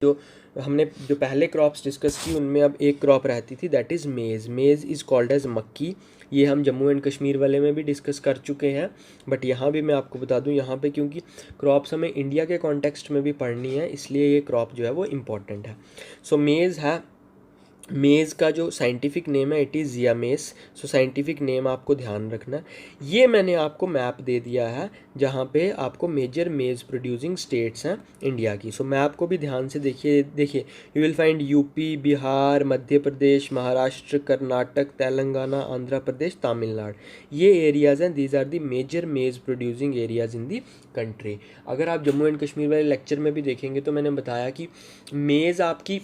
जो हमने जो पहले क्रॉप्स डिस्कस की उनमें अब एक क्रॉप रहती थी, दैट इज़ मेज़। मेज़ इज़ कॉल्ड एज मक्की। ये हम जम्मू एंड कश्मीर वाले में भी डिस्कस कर चुके हैं, बट यहाँ भी मैं आपको बता दूँ, यहाँ पे क्योंकि क्रॉप्स हमें इंडिया के कॉन्टेक्स्ट में भी पढ़नी है, इसलिए ये क्रॉप जो है वो इम्पॉर्टेंट है। सो मेज़ है, मेज़ का जो साइंटिफिक नेम है it is Zea mays. So scientific name आपको ध्यान रखना है। ये मैंने आपको मैप दे दिया है जहाँ पे आपको मेजर मेज़ प्रोड्यूसिंग स्टेट्स हैं इंडिया की। सो मैप को भी ध्यान से देखिए you will find UP, Bihar, Madhya Pradesh, Maharashtra, Karnataka, Telangana, Andhra Pradesh, Tamil Nadu. ये एरियाज़ हैं, these are the major maize producing areas in the country. अगर आप जम्मू एंड कश्मीर वाले लेक्चर में भी देखेंगे तो मैंने बताया कि मेज़ आपकी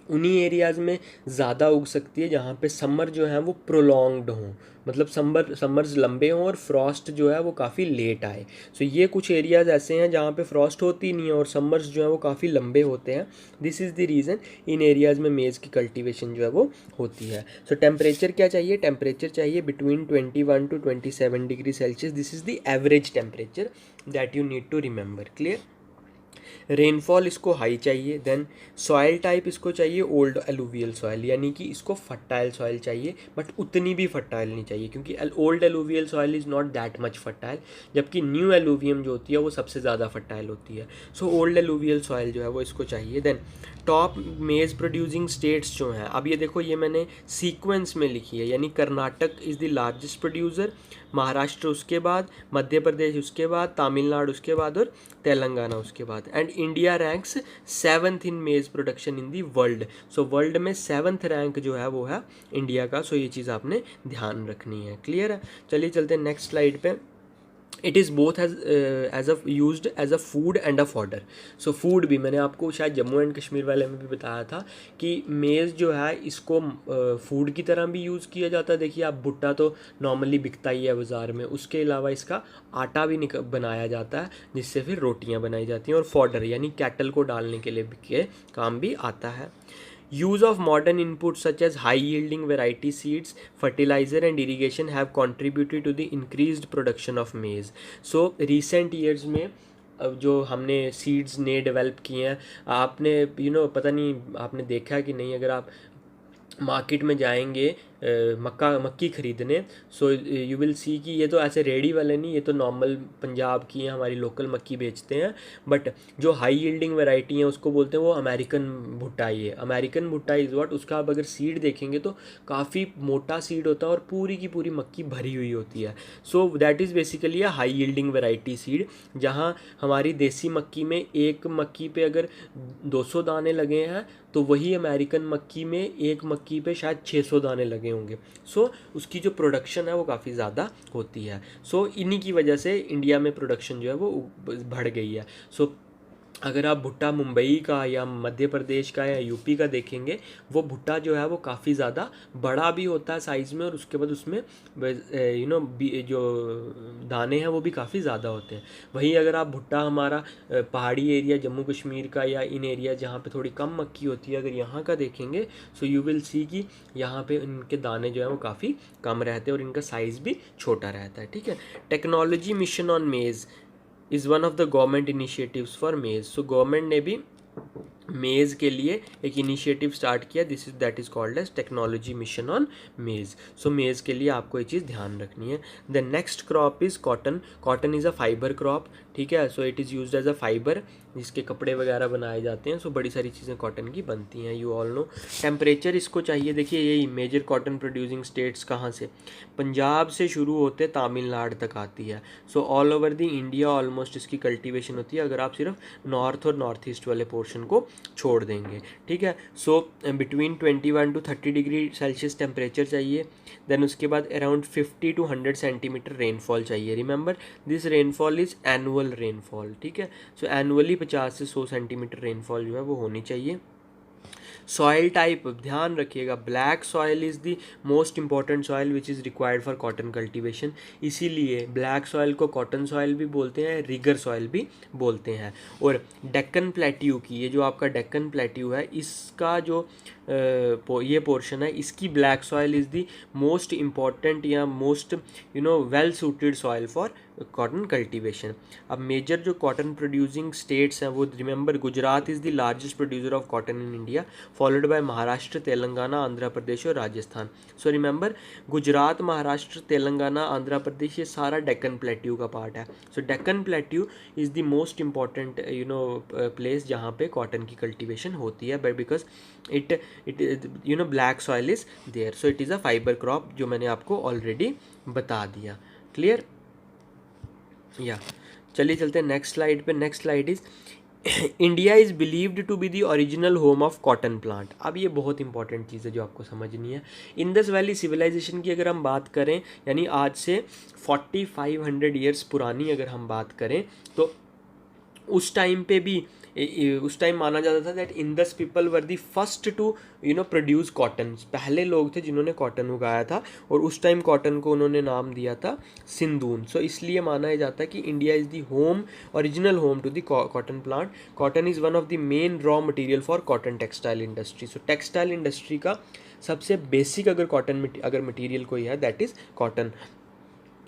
उन्हीं एरियाज़ में ज़्यादा उग सकती है जहाँ पे समर जो है वो प्रोलॉन्ग्ड हों, मतलब समर्स लंबे हों और फ्रॉस्ट जो है वो काफ़ी लेट आए। सो ये कुछ एरियाज़ ऐसे हैं जहाँ पे फ्रॉस्ट होती नहीं है और समर्स जो है वो काफ़ी लंबे होते हैं। This is the reason in areas में मेज़ की कल्टीवेशन जो है वो होती है। सो टेम्परेचर क्या चाहिए? टेम्परेचर चाहिए between 21 to 27 degree Celsius. This is the average temperature that you need to remember. Clear? Rainfall इसको हाई चाहिए। देन सॉइल टाइप इसको चाहिए ओल्ड एलुवियल सॉइल, यानी कि इसको फर्टाइल सॉइल चाहिए, बट उतनी भी फर्टाइल नहीं चाहिए क्योंकि old alluvial soil is not that much fertile, जबकि न्यू एलुवियम जो होती है वो सबसे ज़्यादा फर्टाइल होती है। सो ओल्ड एलुवियल सॉइल जो है वो इसको चाहिए। देन टॉप मेज़ प्रोड्यूसिंग स्टेट्स जो हैं, अब ये देखो ये मैंने सीक्वेंस में लिखी है, यानी Karnataka is the largest producer, Maharashtra उसके बाद, मध्य प्रदेश उसके बाद, तमिलनाडु उसके बाद और तेलंगाना उसके बाद। एंड इंडिया रैंक्स 7th इन मेज़ production in the world. So world में 7th रैंक जो है वो है इंडिया का। सो ये चीज़ आपने ध्यान रखनी है। क्लियर है? चलिए चलते हैं नेक्स्ट स्लाइड पे। It is both as a used as a food and a fodder. So food भी मैंने आपको शायद जम्मू एंड कश्मीर वाले में भी बताया था कि मेज़ जो है इसको फूड की तरह भी यूज़ किया जाता है। देखिए आप, भुट्टा तो नॉर्मली बिकता ही है बाज़ार में, उसके अलावा इसका आटा भी बनाया जाता है जिससे फिर रोटियां बनाई जाती हैं, और फॉडर यानी कैटल को डालने के लिए के काम भी आता है। Use of modern inputs such as high yielding variety seeds, fertilizer and irrigation have contributed to the increased production of maize. So recent years में अब जो हमने सीड्स नए डेवलप किए हैं, आपने पता नहीं आपने देखा कि नहीं, अगर आप मार्केट में जाएंगे मक्की ख़रीदने, सो यू विल सी कि ये तो ऐसे रेडी वाले नहीं, ये तो नॉर्मल पंजाब की हैं, हमारी लोकल मक्की बेचते हैं। बट जो हाई यील्डिंग वैरायटी है उसको बोलते हैं वो अमेरिकन भुट्टा ही है। अमेरिकन भुट्टा इज़ व्हाट, उसका आप अगर सीड देखेंगे तो काफ़ी मोटा सीड होता है और पूरी की पूरी मक्की भरी हुई होती है। So that is basically a high yielding variety seed. जहाँ हमारी देसी मक्की में एक मक्की पे अगर 200 दाने लगे हैं, तो वही अमेरिकन मक्की में एक मक्की पे शायद 600 दाने लगे होंगे। सो उसकी जो प्रोडक्शन है वो काफ़ी ज़्यादा होती है। सो इन्हीं की वजह से इंडिया में प्रोडक्शन जो है वो बढ़ गई है। सो अगर आप भुट्टा मुंबई का या मध्य प्रदेश का या यूपी का देखेंगे, वो भुट्टा जो है वो काफ़ी ज़्यादा बड़ा भी होता है साइज़ में, और उसके बाद उसमें जो दाने हैं वो भी काफ़ी ज़्यादा होते हैं। वहीं अगर आप भुट्टा हमारा पहाड़ी एरिया जम्मू कश्मीर का या इन एरिया जहाँ पे थोड़ी कम मक्की होती है, अगर यहाँ का देखेंगे, सो यू विल सी कि यहाँ पे इनके दाने जो है वो काफ़ी कम रहते हैं और इनका साइज़ भी छोटा रहता है। ठीक है? Technology mission on maize is one of the government initiatives for maize. So government ने भी मेज़ के लिए एक इनिशिएटिव स्टार्ट किया, this is that is called as technology mission on maize. So मेज़ के लिए आपको ये चीज़ ध्यान रखनी है। The next crop is cotton. Cotton is a fibre crop. ठीक है? So it is used as a fibre, जिसके कपड़े वगैरह बनाए जाते हैं। सो बड़ी सारी चीज़ें कॉटन की बनती हैं, यू ऑल नो। टेम्परेचर इसको चाहिए, देखिए यही मेजर कॉटन प्रोड्यूसिंग स्टेट्स कहाँ से, पंजाब से शुरू होते तमिलनाडु तक आती है। So all over the India almost इसकी कल्टीवेशन होती है, अगर आप सिर्फ नॉर्थ और नॉर्थ ईस्ट वाले पोर्शन को छोड़ देंगे। ठीक है? So between 21 to 30 degree Celsius temperature चाहिए। देन उसके बाद अराउंड 50 to 100 सेंटीमीटर रेनफॉल चाहिए। Remember this rainfall is annual rainfall. ठीक है? सो एनुअली 50 से 100 सेंटीमीटर रेनफॉल जो है वो होनी चाहिए। सॉइल टाइप ध्यान रखिएगा, black soil is the most important soil which is required for cotton cultivation, इसीलिए ब्लैक सॉइल को कॉटन सॉइल भी बोलते हैं, रिगर सॉइल भी बोलते हैं। और डेक्कन प्लेट्यू की, ये जो आपका डेक्कन प्लेट्यू है, इसका जो ये पोर्शन है, इसकी black soil is the most important या most well suited soil for cotton cultivation. अब मेजर जो कॉटन प्रोड्यूसिंग स्टेट्स हैं वो remember, Gujarat is the largest producer of cotton in India, followed by Maharashtra, Telangana, Andhra Pradesh और राजस्थान। सो रिमेंबर, गुजरात, महाराष्ट्र, तेलंगाना, आंध्र प्रदेश, ये सारा डेक्कन प्लेट्यू का part है। So Deccan plateau is the most important place जहाँ पे कॉटन की कल्टीवेशन होती है, but because it black soil is there, so it is a fibre crop, जो मैंने आपको ऑलरेडी बता दिया। क्लियर? या चलिए चलते हैं नेक्स्ट स्लाइड पे। Next slide is India is believed to be the original home of cotton plant. अब ये बहुत इंपॉर्टेंट चीज़ है जो आपको समझनी है। इंडस वैली सिविलाइजेशन की अगर हम बात करें, यानी आज से 4500 ईयर्स पुरानी अगर हम बात करें, तो उस टाइम पे भी उस टाइम माना जाता था that Indus people were the first to produce cotton. पहले लोग थे जिन्होंने कॉटन उगाया था, और उस टाइम कॉटन को उन्होंने नाम दिया था सिंधून। सो इसलिए माना जाता है कि India is the home, original home to the cotton plant. Cotton is one of the main raw material for cotton textile industry. So textile industry का सबसे बेसिक अगर कॉटन अगर मटीरियल कोई है, दैट इज़ कॉटन।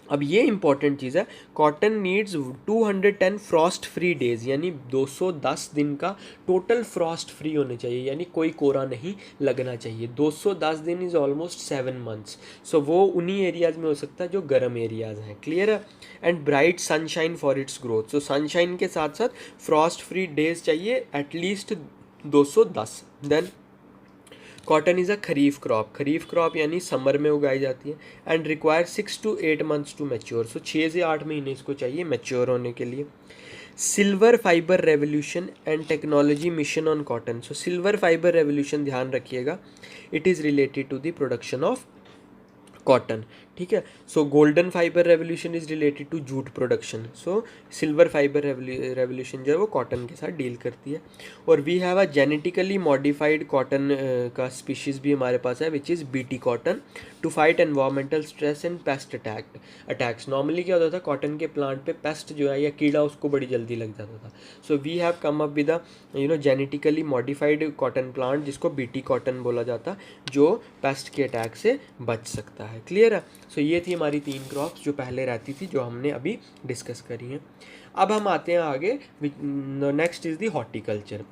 अब ये important चीज़ है, cotton needs 210 Frost free days, यानी 210 दिन का टोटल फ्रॉस्ट फ्री होने चाहिए, यानी कोई कोरा नहीं लगना चाहिए। 210 दिन इज़ ऑलमोस्ट 7 मंथ्स। सो वो उन्हीं एरियाज़ में हो सकता है जो गर्म एरियाज़ हैं। क्लियर है? And bright sunshine for its growth. So sunshine के साथ साथ फ्रॉस्ट फ्री डेज चाहिए at least 210। Then cotton is a kharif crop. Kharif crop यानी समर में उगाई जाती है, and require 6 to 8 months to mature. So 6 से 8 महीने इसको चाहिए मैच्योर होने के लिए। Silver fibre revolution and technology mission on cotton. So silver fibre revolution ध्यान रखिएगा, it is related to the production of cotton. ठीक है? So golden fibre revolution is related to jute production. So silver fibre revolution जो है वो cotton के साथ deal करती है। और we have a genetically modified cotton का स्पीशीज़ भी हमारे पास है, which is BT cotton, to fight environmental stress and pest attacks. Normally क्या होता था, कॉटन के प्लांट पे पेस्ट जो है या कीड़ा उसको बड़ी जल्दी लग जाता था। So we have come up with a genetically modified cotton plant, जिसको बीटी कॉटन बोला जाता, जो पेस्ट के अटैक से बच सकता है। क्लियर है? सो ये थी हमारी 3 क्रॉप्स जो पहले रहती थी, जो हमने अभी डिस्कस करी हैं। अब हम आते हैं आगे, नेक्स्ट इज़ दी हॉर्टिकल्चर।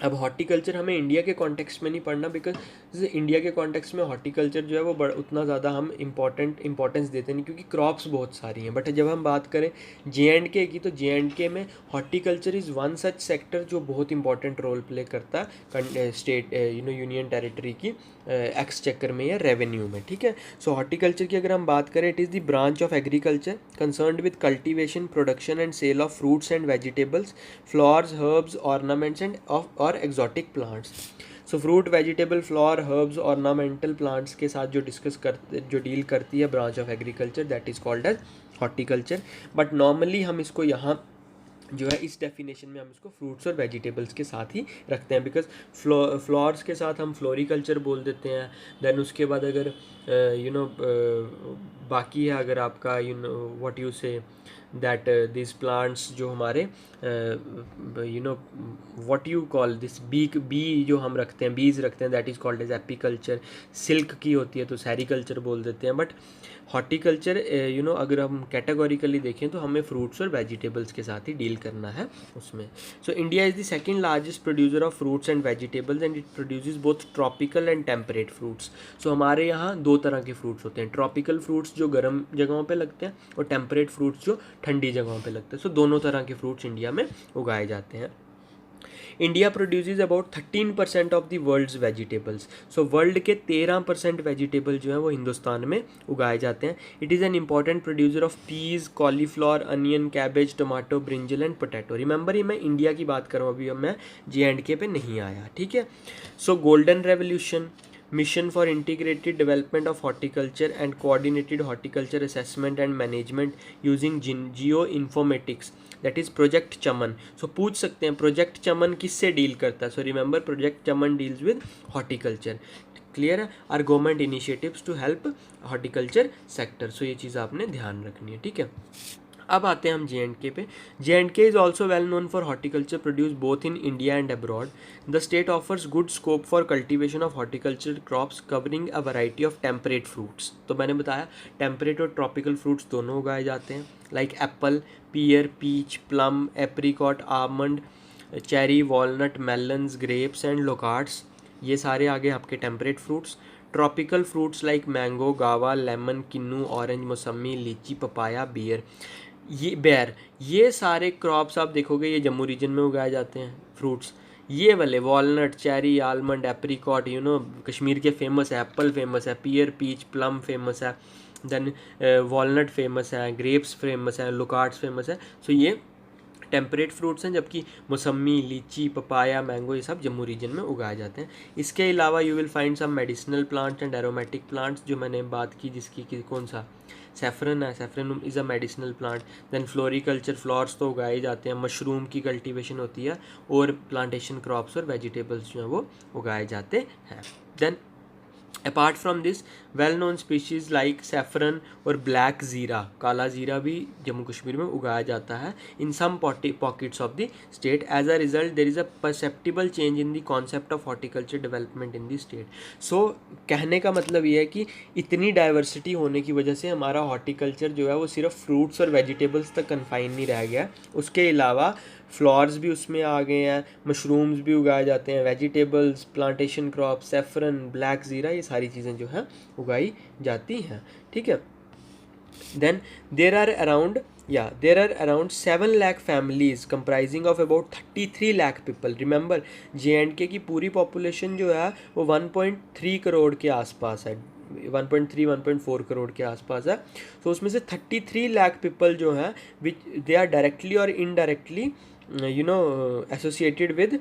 अब हॉर्टिकल्चर हमें इंडिया के कॉन्टेक्स्ट में नहीं पढ़ना, बिकॉज इंडिया के कॉन्टेक्स्ट में हॉर्टिकल्चर जो है वो उतना ज़्यादा हम इंपॉर्टेंस देते नहीं, क्योंकि क्रॉप्स बहुत सारी हैं। बट जब हम बात करें J&K की, तो J&K में horticulture is one such sector जो बहुत इंपॉर्टेंट रोल प्ले करता है स्टेट यूनियन टेरिटरी की एक्सचेकर में या रेवेन्यू में। ठीक है? सो हॉर्टिकल्चर की अगर हम बात करें, it is the branch of agriculture concerned with cultivation, production and sale of fruits and vegetables, flowers, herbs, ornaments and और exotic plants. So fruit, vegetable, flower, herbs, ornamental plants के साथ जो डील करती है branch of agriculture, that is called as horticulture. But normally हम इसको यहाँ जो है इस डेफिनेशन में हम इसको फ्रूट्स और वेजिटेबल्स के साथ ही रखते हैं, बिकॉज फ्लावर्स के साथ हम फ्लोरिकल्चर बोल देते हैं। देन उसके बाद अगर बाकी है, अगर आपका what you say that this plants जो हमारे what you call this bee जो हम रखते हैं, बीज रखते हैं, that is called as apiculture. Silk की होती है तो सेरिकल्चर बोल देते हैं। बट हॉर्टिकल्चर अगर हम कैटेगोरिकली देखें तो हमें फ्रूट्स और वेजिटेबल्स के साथ ही डील करना है उसमें। So India is the second largest producer of fruits and vegetables, and it produces both tropical and temperate fruits. So हमारे यहाँ 2 तरह के फ्रूट्स होते हैं, ट्रॉपिकल फ्रूट्स जो गर्म जगहों पे लगते हैं, और टेम्परेट फ्रूट्स जो ठंडी जगहों पे लगते हैं। सो दोनों तरह के फ्रूट्स इंडिया में उगाए जाते हैं। India produces about 13% of the world's vegetables. So world के 13% वेजिटेबल जो है वो हिंदुस्तान में उगाए जाते हैं। It is an important producer of peas, cauliflower, onion, cabbage, tomato, brinjal and potato. Remember, ये मैं इंडिया की बात कर रहा हूँ, अभी मैं J&K पे नहीं आया। ठीक है? So golden revolution, mission for integrated development of horticulture and coordinated horticulture assessment and management using geo informatics, that is project Chaman. So पूछ सकते हैं प्रोजेक्ट चमन किससे डील करता है, so remember project Chaman deals with horticulture. Clear है, are government initiatives to help horticulture sector. So ये चीज़ आपने ध्यान रखनी है, ठीक है। अब आते हैं हम J&K पे। J&K is also well known for horticulture produce both in India and abroad. The state offers good scope for cultivation of horticulture crops covering a variety of temperate fruits. तो मैंने बताया टेम्परेट और tropical fruits दोनों उगाए जाते हैं, like apple, pear, peach, plum, apricot, almond, cherry, walnut, melons, grapes and loquats, ये सारे आगे आपके temperate fruits. Tropical fruits like mango, guava, lemon, kinnow, orange, mosambi, lychee, papaya, beer, ये सारे क्रॉप्स आप देखोगे ये जम्मू रीजन में उगाए जाते हैं फ्रूट्स। ये वाले walnut, cherry, almond, apricot, Kashmir के फेमस है, एप्पल फेमस है, पियर, पीच, प्लम फेमस है, देन वॉलनट फेमस है, ग्रेप्स फेमस है, लोकार्ड्स फेमस है। सो ये टेम्परेट फ्रूट्स हैं, जबकि मौसमी, लीची, पपाया, मैंगो ये सब जम्मू रीजन में उगाए जाते हैं। इसके अलावा you will find some medicinal plants and aromatic plants, जो मैंने बात की जिसकी कौन सा सैफरन है, saffron is a medicinal plant. Then floriculture, flowers तो उगाए जाते हैं, मशरूम की कल्टीवेशन होती है, और प्लांटेशन क्रॉप्स और वेजिटेबल्स जो हैं वो उगाए जाते हैं। Then apart from this well known species like saffron और ब्लैक ज़ीरा, काला ज़ीरा भी जम्मू कश्मीर में उगाया जाता है in some pockets of the state. As a result there is a perceptible change in the concept of horticulture development in the state. So कहने का मतलब ये है कि इतनी डाइवर्सिटी होने की वजह से हमारा हॉर्टिकल्चर जो है वो सिर्फ फ्रूट्स और वेजिटेबल्स तक कन्फाइन नहीं रह गया, उसके अलावा फ्लावर्स भी उसमें आ गए हैं, मशरूम्स भी उगाए जाते हैं, vegetables, plantation crop, saffron, black ज़ीरा, ये सारी चीज़ें जो हैं उगाई जाती हैं, ठीक है। Then there are around 7 lakh families comprising of about 33 lakh people। Remember J&K की पूरी पॉपुलेशन जो है वो 1.3 करोड़ के आसपास है, 1.4 करोड़ के आसपास है। तो उसमें से 33 लाख पीपल जो हैं विच दे आर डायरेक्टली और indirectly associated with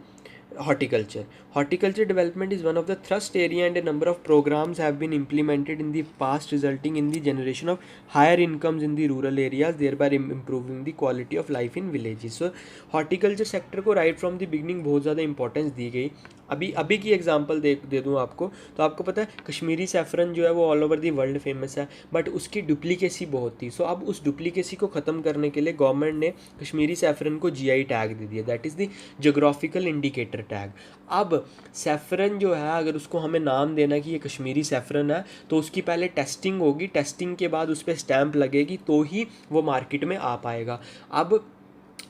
horticulture. Horticulture development is one of the thrust area, and a number of programs have been implemented in the past resulting in the generation of higher incomes in the rural areas, thereby improving the quality of life in villages. So horticulture sector को right from the beginning बहुत ज़्यादा importance दी गई। अभी की example दे दूँ आपको, तो आपको पता है कश्मीरी सैफरन जो है वो all over the world famous है, बट उसकी डुप्लीकेसी बहुत थी। सो अब उस डुप्लीकेसी को ख़त्म करने के लिए गवर्नमेंट ने कश्मीरी सैफरन को GI टैग दे दिया, that is the geographical indicator tag. अब सैफरन जो है अगर उसको हमें नाम देना कि ये कश्मीरी सैफरन है, तो उसकी पहले टेस्टिंग होगी, टेस्टिंग के बाद उस पर स्टैंप लगेगी, तो ही वो मार्केट में आ पाएगा। अब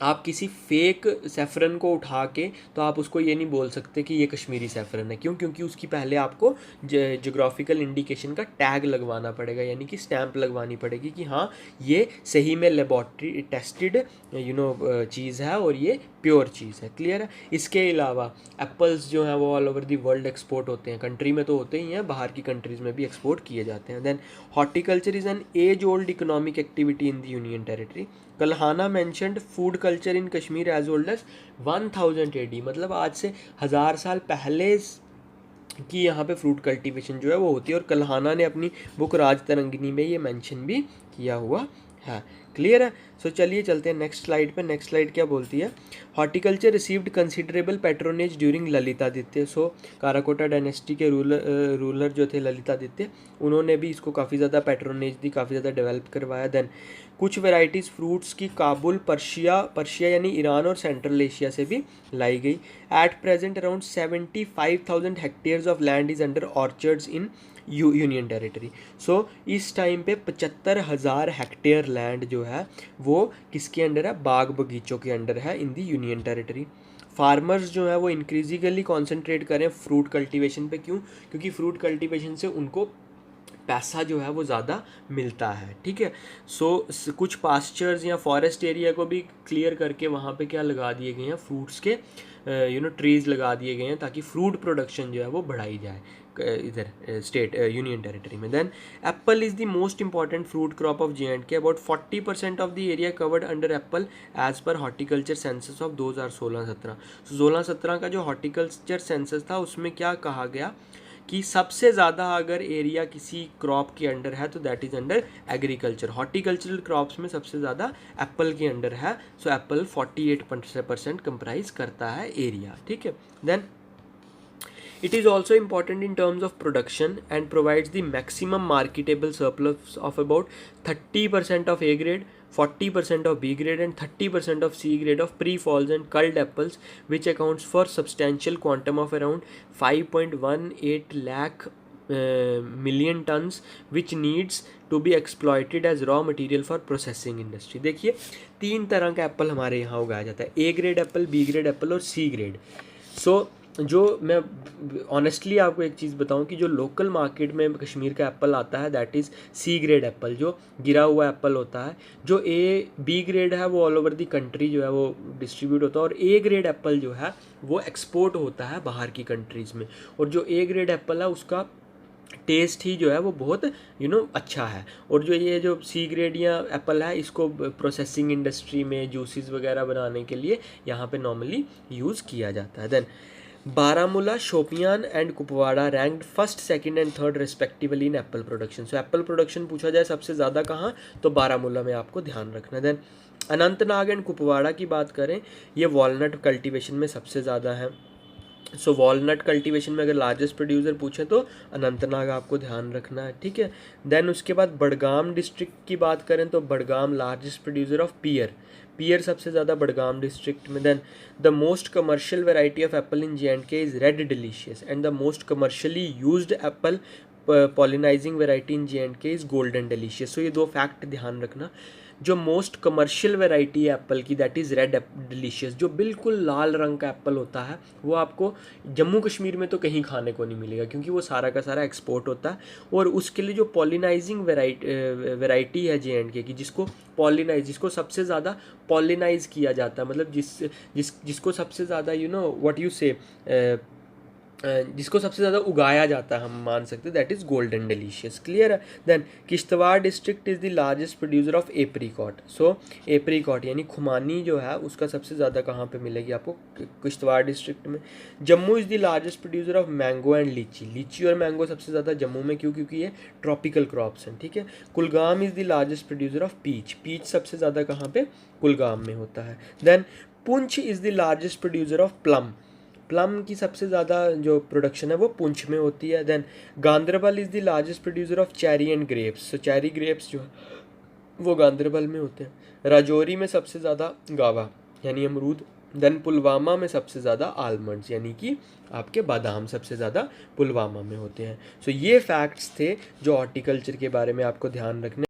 आप किसी फेक सैफरन को उठा के तो आप उसको ये नहीं बोल सकते कि ये कश्मीरी सैफरन है, क्यों? क्योंकि उसकी पहले आपको जोग्राफिकल इंडिकेशन का टैग लगवाना पड़ेगा, यानी कि स्टैंप लगवानी पड़ेगी कि हाँ ये सही में लेबॉर्ट्री टेस्टेड चीज़ है और ये प्योर चीज़ है। क्लियर है। इसके अलावा एप्पल्स जो हैं वो all over the world export होते हैं, कंट्री में तो होते ही हैं, बाहर की कंट्रीज़ में भी एक्सपोर्ट किए जाते हैं। Then horticulture is an age old economic activity in the union territory. Kalhana mentioned food culture in Kashmir as old as 1000 AD, मतलब आज से 1000 साल पहले की यहाँ पे फ्रूट कल्टीवेशन जो है वो होती है, और कल्हाना ने अपनी बुक राज तरंगिनी में ये मेंशन भी किया हुआ है। क्लियर है। सो चलिए चलते हैं नेक्स्ट स्लाइड पे। नेक्स्ट स्लाइड क्या बोलती है? Horticulture received considerable patronage during Lalitaditya. So Karkota dynasty के रूलर जो थे ललितादित्य, उन्होंने भी इसको काफ़ी ज़्यादा पैट्रोनेज दी, काफ़ी ज़्यादा डेवलप करवाया। देन कुछ वेराइटीज़ फ्रूट्स की काबुल, पर्शिया यानी ईरान और सेंट्रल एशिया से भी लाई गई। At present around 75,000 hectares of land is under orchards in union territory. So इस टाइम पे 75,000 हेक्टेयर लैंड जो है वो किसके अंडर है? बाग बगीचों के अंडर है इन दी यूनियन टेरिटरी। फार्मर्स जो है वो इंक्रीजिकली कॉन्सेंट्रेट करें फ्रूट कल्टीवेशन पे। क्यों? क्योंकि फ्रूट कल्टीवेशन से उनको पैसा जो है वो ज़्यादा मिलता है। ठीक है। सो कुछ पास्चर्स या फॉरेस्ट एरिया को भी क्लियर करके वहाँ पे क्या लगा दिए गए हैं? फ्रूट्स के ट्रीज़ लगा दिए गए हैं, ताकि फ्रूट प्रोडक्शन जो है वो बढ़ाई जाए इधर स्टेट यूनियन टेरिटरी में। Then apple is the most important fruit crop of J&K। About 40% of the area covered under apple as per horticulture census of 2016-17। 16-17 का जो हॉर्टिकल्चर सेंसस था उसमें क्या कहा गया कि सबसे ज़्यादा अगर एरिया किसी क्रॉप के अंडर है तो that is under agriculture. Horticultural crops में सबसे ज़्यादा एप्पल के अंडर है, सो एप्पल 48% कंप्राइज करता है एरिया, ठीक है। Then it is also important in terms of production and provides the maximum marketable surplus of about 30% of A grade, 40% of B grade and 30% of C grade of pre-falls and culled apples, which accounts for substantial quantum of around 5.18 lakh million tons, which needs to be exploited as raw material for processing industry। देखिए 3 तरह का Apple हमारे यहाँ उगाया जाता है, A grade Apple, B grade Apple और C grade. सो जो मैं ऑनेस्टली आपको एक चीज़ बताऊं कि जो लोकल मार्केट में कश्मीर का एप्पल आता है that is C grade apple, जो गिरा हुआ एप्पल होता है। जो ए बी ग्रेड है वो ऑल ओवर दी कंट्री जो है वो डिस्ट्रीब्यूट होता है, और ए ग्रेड एप्पल जो है वो एक्सपोर्ट होता है बाहर की कंट्रीज़ में। और जो ए ग्रेड एप्पल है उसका टेस्ट ही जो है वो बहुत अच्छा है। और जो ये जो सी ग्रेड या एप्पल है इसको प्रोसेसिंग इंडस्ट्री में जूसेस वगैरह बनाने के लिए यहाँ पे नॉर्मली यूज़ किया जाता है। Then Baramulla, Shopian and Kupwara ranked first, second and third respectively in apple production. So apple production पूछा जाए सबसे ज़्यादा कहाँ, तो बारामूला में आपको ध्यान रखना। देन अनंतनाग एंड कुपवाड़ा की बात करें, ये वॉलनट कल्टीवेशन में सबसे ज़्यादा है। सो वॉलनट कल्टीवेशन में अगर लार्जेस्ट प्रोड्यूसर पूछे तो अनंतनाग आपको ध्यान रखना है, ठीक है। देन उसके बाद बडगाम डिस्ट्रिक्ट की बात करें तो Budgam largest producer of pear, pear सबसे ज़्यादा बडगाम डिस्ट्रिक्ट में। Then the most commercial variety of apple in J&K is red delicious and the most commercially used apple pollinizing variety in J&K is golden delicious. So ये 2 fact ध्यान रखना। जो most commercial variety है apple की that is red delicious, जो बिल्कुल लाल रंग का एप्पल होता है वो आपको जम्मू कश्मीर में तो कहीं खाने को नहीं मिलेगा क्योंकि वो सारा का सारा एक्सपोर्ट होता है। और उसके लिए जो पॉलिनाइजिंग वेराइटी है J&K की, जिसको सबसे ज़्यादा पॉलिनाइज किया जाता है, मतलब जिसको सबसे ज़्यादा व्हाट यू से जिसको सबसे ज़्यादा उगाया जाता है, हम मान सकते हैं that is golden delicious. Clear है। Then Kishtwar district is the largest producer of apricot. So apricot यानी खुमानी जो है उसका सबसे ज़्यादा कहाँ पे मिलेगी आपको, किश्तवाड़ डिस्ट्रिक्ट में। Jammu is the largest producer of mango and लीची, लीची और मैंगो सबसे ज़्यादा जम्मू में, क्यों, क्योंकि ये ट्रॉपिकल क्रॉप्स हैं, ठीक है। Kulgam is the largest producer of peach, peach सबसे ज़्यादा कहाँ पे, कुलगाम में होता है। Then Poonch is the largest producer of plum, plum की सबसे ज़्यादा जो प्रोडक्शन है वो पुंछ में होती है। Then Ganderbal is the largest producer of cherry and grapes, so cherry grapes जो है वो गांदरबल में होते हैं। राजौरी में सबसे ज़्यादा गावा यानी अमरूद। देन पुलवामा में सबसे ज़्यादा आलमंड्स यानी कि आपके बादाम सबसे ज़्यादा पुलवामा में होते हैं। सो ये फैक्ट्स थे जो हॉर्टिकल्चर के बारे में आपको ध्यान रखने